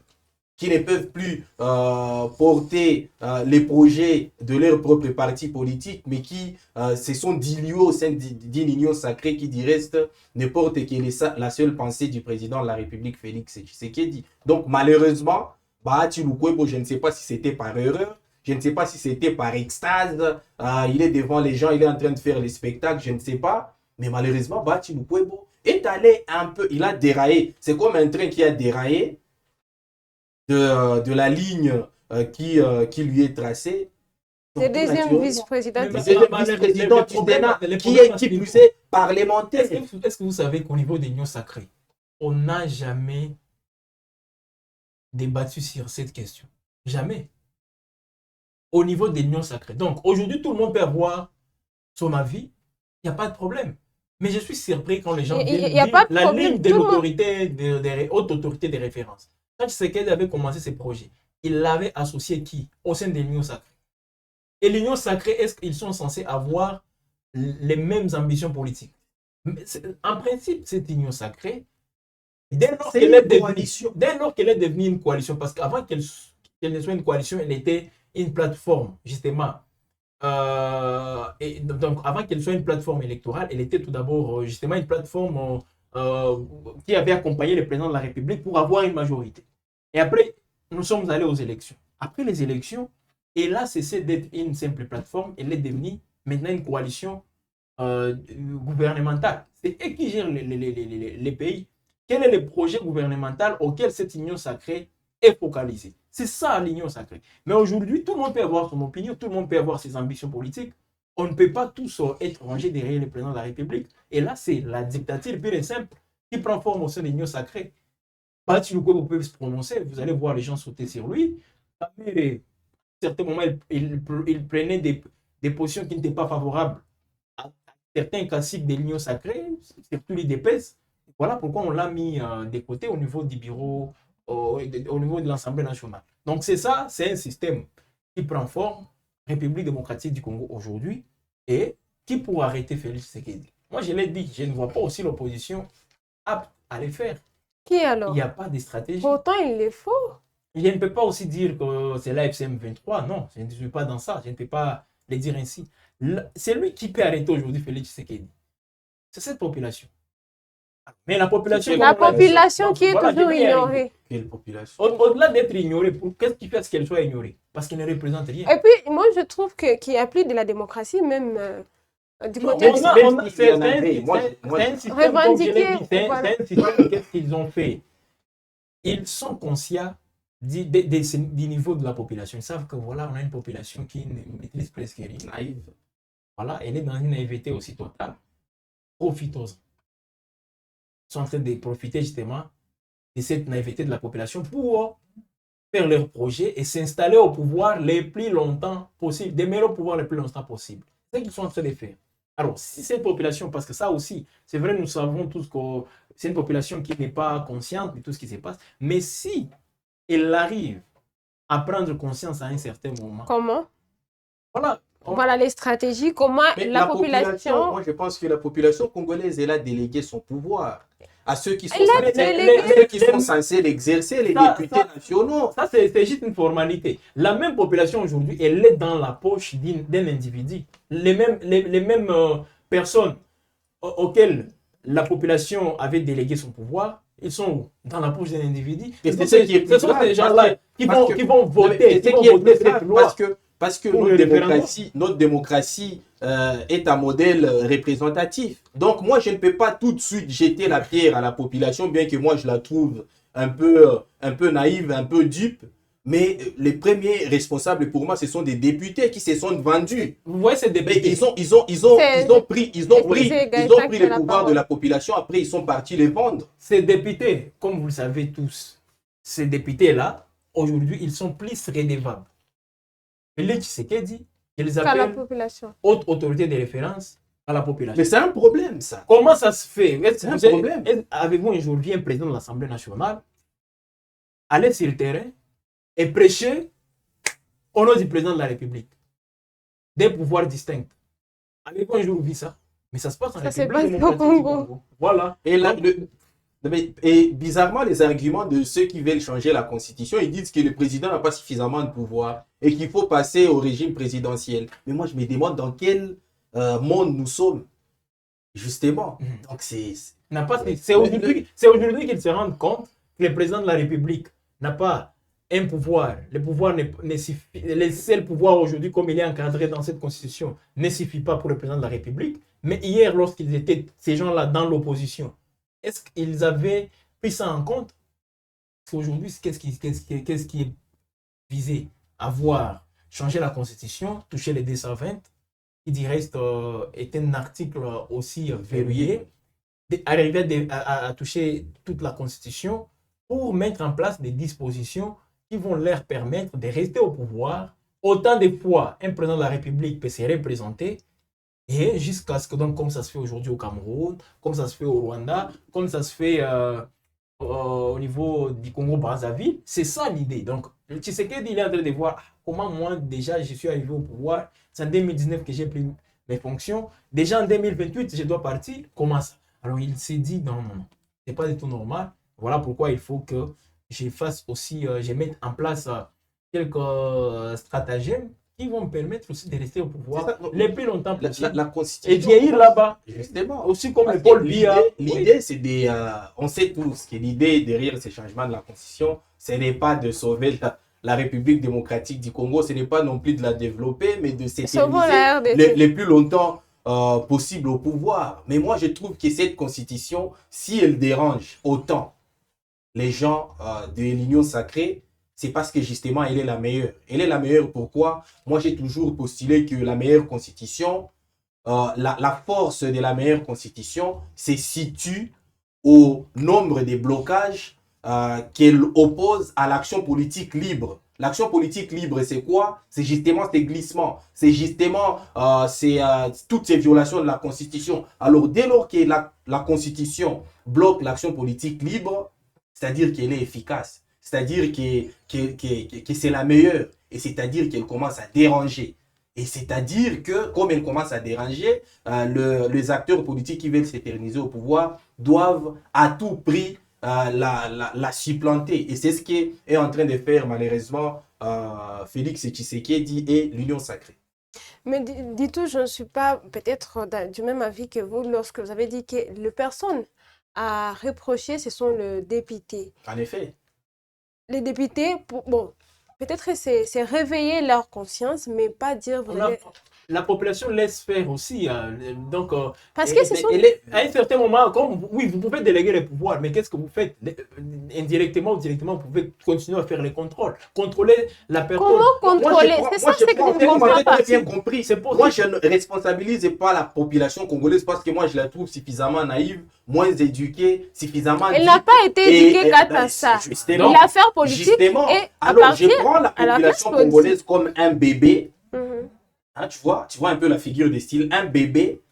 qui ne peuvent plus porter les projets de leur propre parti politique, mais qui se sont dilués au sein d'une union sacrée qui, du reste, ne porte que la seule pensée du président de la République, Félix Tshisekedi. Donc, malheureusement, Bahati Lukwebo, je ne sais pas si c'était par erreur, je ne sais pas si c'était par extase, il est devant les gens, il est en train de faire les spectacles, je ne sais pas, mais malheureusement, Bahati Lukwebo est allé un peu, il a déraillé. C'est comme un train qui a déraillé de la ligne qui lui est tracée. Le deuxième vice-président. Le deuxième vice-président du Sénat, qui plus est parlementaire. Est-ce que vous savez qu'au niveau des unions sacrées, on n'a jamais débattu sur cette question? Jamais. Au niveau des unions sacrées. Donc, aujourd'hui, tout le monde peut avoir son avis. Il n'y a pas de problème. Mais je suis surpris quand les gens viennent dire la ligne de l'autorité, des hautes autorités de référence. Quand Tshisekedi avait commencé ses projets, il l'avait associé qui? Au sein de l'union sacrée. Et l'union sacrée, est-ce qu'ils sont censés avoir les mêmes ambitions politiques? En principe, cette union sacrée, dès lors qu'elle est devenue une coalition, parce qu'avant qu'elle ne soit une coalition, elle était une plateforme, justement. Et donc, avant qu'elle soit une plateforme électorale, elle était tout d'abord justement une plateforme qui avait accompagné le président de la République pour avoir une majorité. Et après, nous sommes allés aux élections. Après les élections, elle a cessé d'être une simple plateforme, elle est devenue maintenant une coalition gouvernementale. C'est eux qui gèrent les pays. Quel est le projet gouvernemental auquel cette union sacrée est focalisée? C'est ça l'union sacrée. Mais aujourd'hui, tout le monde peut avoir son opinion, tout le monde peut avoir ses ambitions politiques. On ne peut pas tous être rangés derrière le président de la République. Et là, c'est la dictature pure et simple qui prend forme au sein de l'union sacrée. Bahati Lukwebo peut se prononcer, vous allez voir les gens sauter sur lui. Mais à certains moments, il prenait des positions qui n'étaient pas favorables à certains classiques de l'union sacrée, surtout les DPS. Voilà pourquoi on l'a mis de côté au niveau du bureau, au niveau de l'Assemblée nationale. Donc c'est ça, c'est un système qui prend forme, République démocratique du Congo aujourd'hui, et qui pour arrêter Félix Tshisekedi. Moi je l'ai dit, je ne vois pas aussi l'opposition apte à le faire. Qui alors? Il n'y a pas de stratégie. Pourtant il le faut. Je ne peux pas aussi dire que c'est l'AFCM 23, non, je ne suis pas dans ça, je ne peux pas le dire ainsi. C'est lui qui peut arrêter aujourd'hui Félix Tshisekedi. C'est cette population. Mais la population qui est toujours ignorée. Quelle population? Au-delà d'être ignorée, qu'est-ce qui fait qu'elle soit ignorée? Parce qu'elle ne représente rien. Et puis, moi, je trouve qu'il y a plus de la démocratie, même du côté C'est un système, comme je l'ai dit, c'est un système, qu'est-ce qu'ils ont fait? Ils sont conscients du niveau de la population. Ils savent que voilà, on a une population qui ne maîtrise presque rien. Naïve. Voilà, elle est dans une naïveté aussi totale. Profitons-en. Ils sont en train de profiter justement de cette naïveté de la population pour faire leurs projets et s'installer au pouvoir le plus longtemps possible, demeurer au pouvoir le plus longtemps possible. C'est ce qu'ils sont en train de faire. Alors, si cette population, parce que ça aussi, c'est vrai, nous savons tous que c'est une population qui n'est pas consciente de tout ce qui se passe, mais si elle arrive à prendre conscience à un certain moment. Comment? Voilà. Voilà les stratégies, comment la population... Moi, je pense que la population congolaise, elle a délégué son pouvoir à ceux qui sont, censés l'exercer, les députés nationaux. Ça, c'est juste une formalité. La même population aujourd'hui, elle est dans la poche d'un individu. Les mêmes personnes auxquelles la population avait délégué son pouvoir, ils sont dans la poche d'un individu. Ce sont ces gens-là qui vont voter cette loi. Parce que notre démocratie est un modèle représentatif. Donc moi, je ne peux pas tout de suite jeter la pierre à la population, bien que moi, je la trouve un peu naïve, un peu dupe. Mais les premiers responsables pour moi, ce sont des députés qui se sont vendus. Vous voyez ces députés. Ils ont pris le pouvoir de la population. Après, ils sont partis les vendre. Ces députés, comme vous le savez tous, ces députés-là, aujourd'hui, ils sont plus redevables. Félix Tshisekedi, ils appellent haute autorité de référence à la population. Mais c'est un problème, ça. Comment ça se fait? C'est un problème. Avez-vous aujourd'hui un président de l'Assemblée nationale aller sur le terrain et prêcher au nom du président de la République des pouvoirs distincts? Avez-vous un jour vu ça? Mais ça se passe en République démocratique du Congo. Voilà. Et là, Et bizarrement, les arguments de ceux qui veulent changer la constitution, ils disent que le président n'a pas suffisamment de pouvoir et qu'il faut passer au régime présidentiel. Mais moi, je me demande dans quel monde nous sommes, justement. Donc, C'est aujourd'hui qu'ils se rendent compte que le président de la République n'a pas un pouvoir. Le pouvoir le seul pouvoir aujourd'hui, comme il est encadré dans cette constitution, ne suffit pas pour le président de la République. Mais hier, lorsqu'ils étaient, ces gens-là, dans l'opposition, est-ce qu'ils avaient pris ça en compte? Aujourd'hui, qu'est-ce qui est visé? Avoir changé la constitution, toucher les 220, qui du reste est un article aussi verrouillé, arriver à toucher toute la constitution pour mettre en place des dispositions qui vont leur permettre de rester au pouvoir autant de fois un président de la République peut se représenter, et jusqu'à ce que, donc, comme ça se fait aujourd'hui au Cameroun, comme ça se fait au Rwanda, comme ça se fait au niveau du Congo-Brazzaville, c'est ça l'idée. Donc, Tshisekedi, il est en train de voir comment moi, déjà, je suis arrivé au pouvoir. C'est en 2019 que j'ai pris mes fonctions. Déjà en 2028, je dois partir. Comment ça? Alors, il s'est dit, non, c'est pas du tout normal. Voilà pourquoi il faut que je fasse aussi, je mette en place quelques stratagèmes qui vont me permettre aussi de rester au pouvoir le plus longtemps possible. La constitution. Et vieillir là-bas. Justement. Aussi comme le Paul Biya. L'idée, c'est des. On sait tous que l'idée derrière ces changements de la constitution, ce n'est pas de sauver la République démocratique du Congo, ce n'est pas non plus de la développer, mais de s'éterniser le plus longtemps possible au pouvoir. Mais moi, je trouve que cette constitution, si elle dérange autant les gens de l'Union sacrée, c'est parce que justement, elle est la meilleure. Elle est la meilleure pourquoi? Moi, j'ai toujours postulé que la meilleure constitution, la force de la meilleure constitution se situe au nombre des blocages qu'elle oppose à l'action politique libre. L'action politique libre, c'est quoi? C'est justement ces glissements, c'est justement toutes ces violations de la Constitution. Alors, dès lors que la Constitution bloque l'action politique libre, c'est-à-dire qu'elle est efficace, c'est-à-dire que c'est la meilleure, et c'est-à-dire qu'elle commence à déranger. Et c'est-à-dire que, comme elle commence à déranger, les acteurs politiques qui veulent s'éterniser au pouvoir doivent à tout prix la supplanter. Et c'est ce qu'est en train de faire malheureusement Félix Tshisekedi et l'Union sacrée. Mais dis-tu, je ne suis pas peut-être du même avis que vous lorsque vous avez dit que les personnes à reprocher, ce sont les députés. En effet. Les députés, bon, peut-être c'est réveiller leur conscience, mais pas dire vraiment. La population laisse faire aussi. Donc, parce que ce sont... à un certain moment, oui, vous pouvez déléguer les pouvoirs, mais qu'est-ce que vous faites? Indirectement ou directement, vous pouvez continuer à faire les contrôles. Contrôler la personne. Comment contrôler? C'est ça, c'est que vous ne comprenez pas. Bien compris. Moi, je ne responsabilise pas la population congolaise parce que moi, je la trouve suffisamment naïve, moins éduquée, suffisamment... Elle n'a pas été éduquée quant à ça. L'affaire politique est à alors, partir je prends la population congolaise comme un bébé. Hein, tu vois un peu la figure de style, un bébé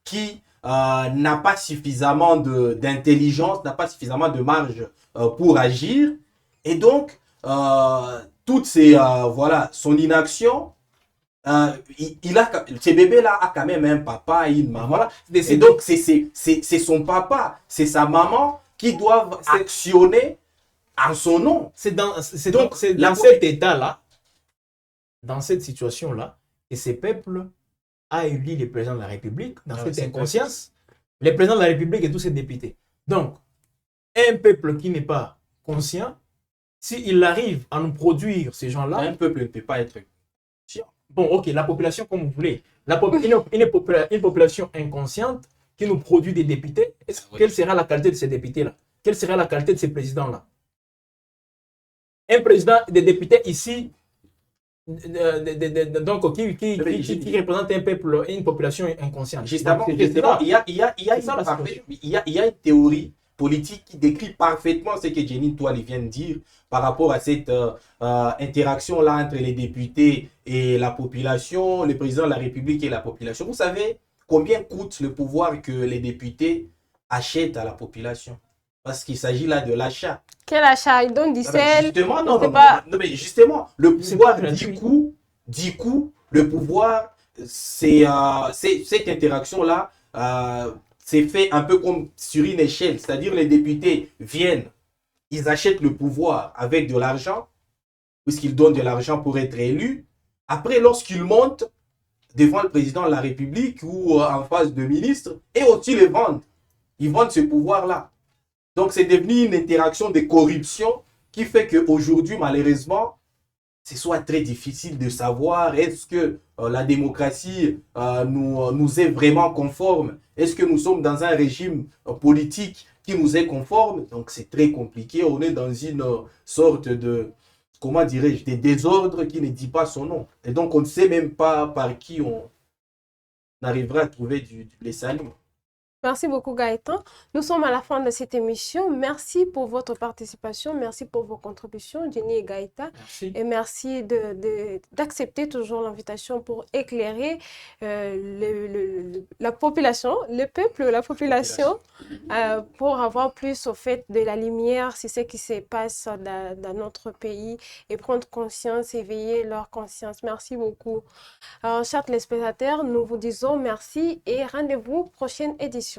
qui n'a pas suffisamment d'intelligence, n'a pas suffisamment de marge pour agir. Et donc, toutes ces, son inaction, ce bébé-là a quand même un papa et une maman. Voilà. Et donc, c'est son papa, c'est sa maman qui doivent actionner en son nom. C'est dans cet état-là, dans cette situation-là, et ces peuples a élu le président de la République dans cette inconscience, le président de la République et tous ses députés. Donc, un peuple qui n'est pas conscient, s'il arrive à nous produire ces gens-là... Un peuple ne peut pas être conscient. Bon, ok, la population comme vous voulez. Une population inconsciente qui nous produit des députés, quelle sera la qualité de ces députés-là? Quelle sera la qualité de ces présidents-là? Un président, des députés ici... donc qui représente un peuple, une population inconsciente. Justement, il y a une théorie politique qui décrit parfaitement ce que Jenny Toile vient de dire par rapport à cette interaction-là entre les députés et la population, le président de la République et la population. Vous savez combien coûte le pouvoir que les députés achètent à la population? Parce qu'il s'agit là de l'achat. Quel achat? Ils donnent du sel. Justement, non, mais justement, le pouvoir du coup, le pouvoir, c'est cette interaction-là, c'est fait un peu comme sur une échelle, c'est-à-dire les députés viennent, ils achètent le pouvoir avec de l'argent, puisqu'ils donnent de l'argent pour être élus. Après, lorsqu'ils montent devant le président de la République ou en face de ministres, et aussi les vendent. Ils vendent ce pouvoir-là. Donc, c'est devenu une interaction de corruption qui fait qu'aujourd'hui, malheureusement, ce soit très difficile de savoir est-ce que la démocratie nous est vraiment conforme. Est-ce que nous sommes dans un régime politique qui nous est conforme? Donc, c'est très compliqué. On est dans une sorte de, comment dirais-je, de désordre qui ne dit pas son nom. Et donc, on ne sait même pas par qui on arrivera à trouver les saluts. Merci beaucoup, Gaëtan. Nous sommes à la fin de cette émission. Merci pour votre participation. Merci pour vos contributions, Jenny et Gaëtan. Merci. Et merci d'accepter toujours l'invitation pour éclairer la population, le peuple, la population, pour avoir plus au fait de la lumière sur ce qui se passe dans notre pays et prendre conscience, éveiller leur conscience. Merci beaucoup. Alors, chers téléspectateurs, nous vous disons merci et rendez-vous prochaine édition.